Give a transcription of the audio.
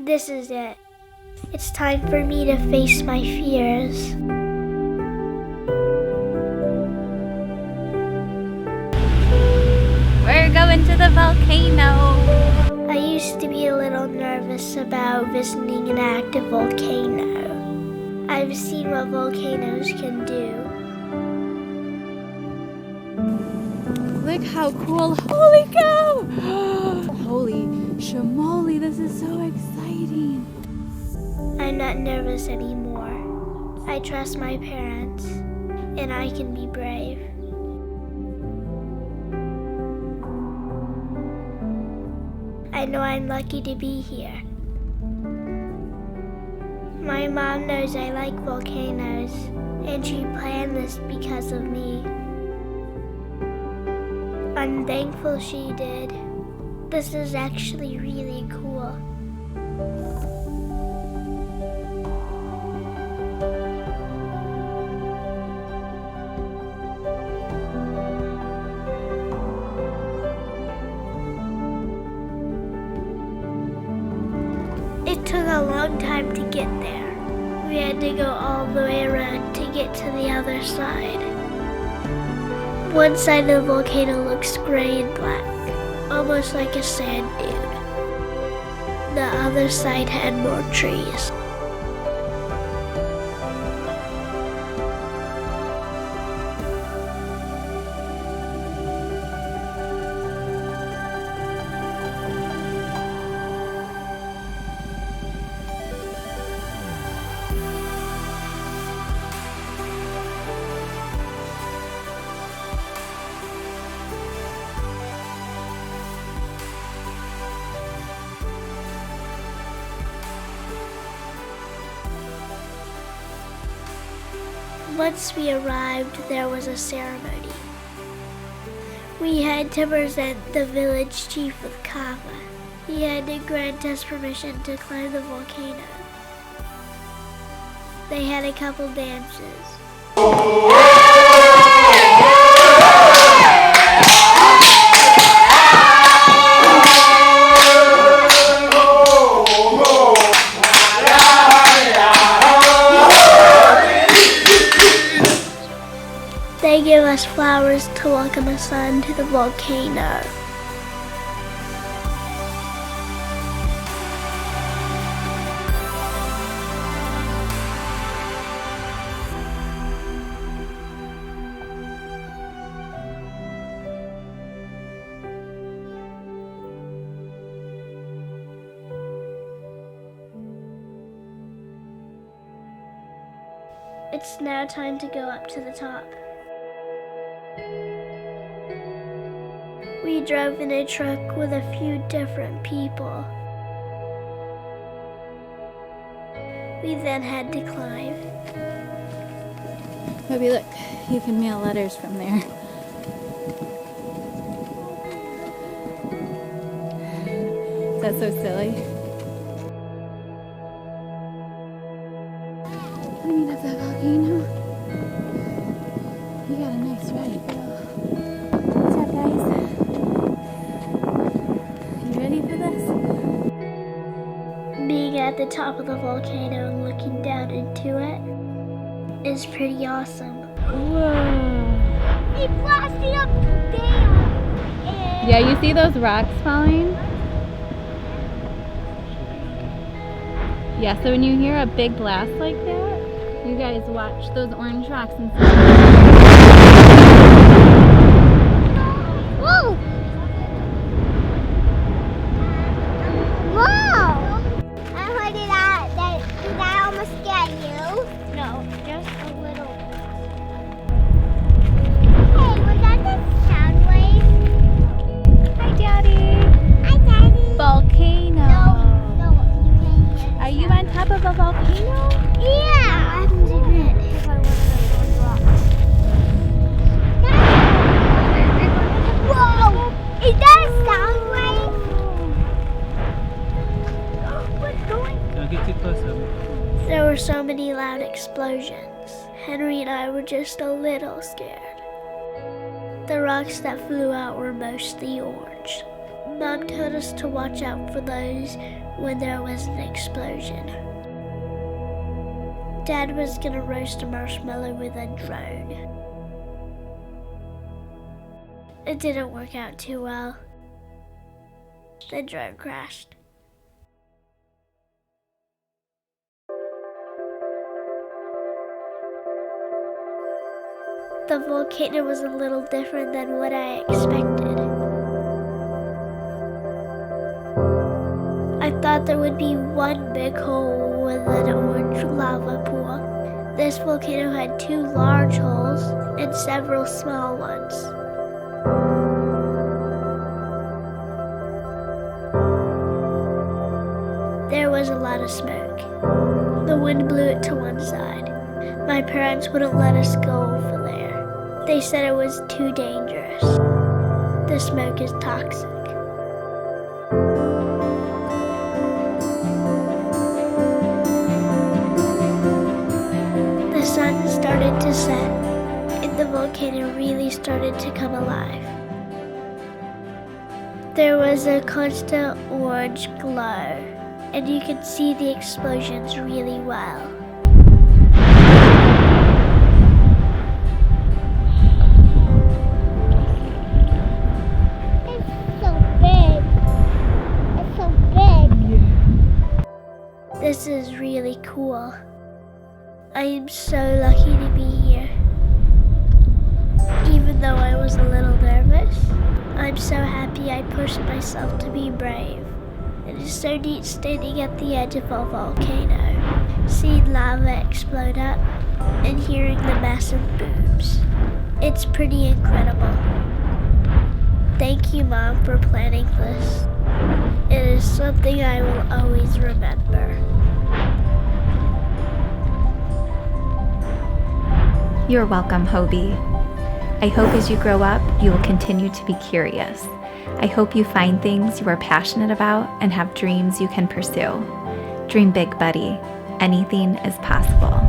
This is it. It's time for me to face my fears. We're going to the volcano. I used to be a little nervous about visiting an active volcano. I've seen what volcanoes can do. Look how cool. Holy cow! Holy shamoly, this is so exciting. I'm not nervous anymore. I trust my parents, and I can be brave. I know I'm lucky to be here. My mom knows I like volcanoes, and she planned this because of me. I'm thankful she did. This is actually really cool. It took a long time to get there. We had to go all the way around to get to the other side. One side of the volcano looks gray and black, almost like a sand dune. The other side had more trees. Once we arrived, there was a ceremony. We had to present the village chief with kava. He had to grant us permission to climb the volcano. They had a couple dances. They give us flowers to welcome us on to the volcano. It's now time to go up to the top. We drove in a truck with a few different people. We then had to climb. Bobby, look, you can mail letters from there. Is that so silly? Climbing up that volcano. You got a nice ride, girl. What's up, guys? You ready for this? Being at the top of the volcano and looking down into it is pretty awesome. Whoa. It blasted up there. Yeah, you see those rocks falling? Yeah, so when you hear a big blast like that, you guys watch those orange rocks and see. Whoa! Whoa! I heard it out. Did that almost scare you? No, just a little. Hey, was that the sound wave? Hi, Daddy. Hi, Daddy. Volcano. No, you can't hear. Are you on top of a volcano? Yeah. What happens if I hit one of those rocks? Whoa! Is that a sound wave? What's going on? Don't get too close of it. There were so many loud explosions. Henry and I were just a little scared. The rocks that flew out were mostly orange. Mom told us to watch out for those when there was an explosion. Dad was gonna roast a marshmallow with a drone. It didn't work out too well. The drone crashed. The volcano was a little different than what I expected. I thought there would be one big hole with an orange lava pool. This volcano had 2 large holes and several small ones. There was a lot of smoke. The wind blew it to one side. My parents wouldn't let us go over there. They said it was too dangerous. The smoke is toxic. The sun started to set, and the volcano really started to come alive. There was a constant orange glow, and you could see the explosions really well. It's so big. It's so big. This is really cool. I am so lucky to be here. Even though I was a little nervous, I'm so happy I pushed myself to be brave. It is so neat standing at the edge of a volcano, seeing lava explode up, and hearing the massive booms. It's pretty incredible. Thank you, Mom, for planning this. It is something I will always remember. You're welcome, Hobie. I hope as you grow up, you will continue to be curious. I hope you find things you are passionate about and have dreams you can pursue. Dream big, buddy. Anything is possible.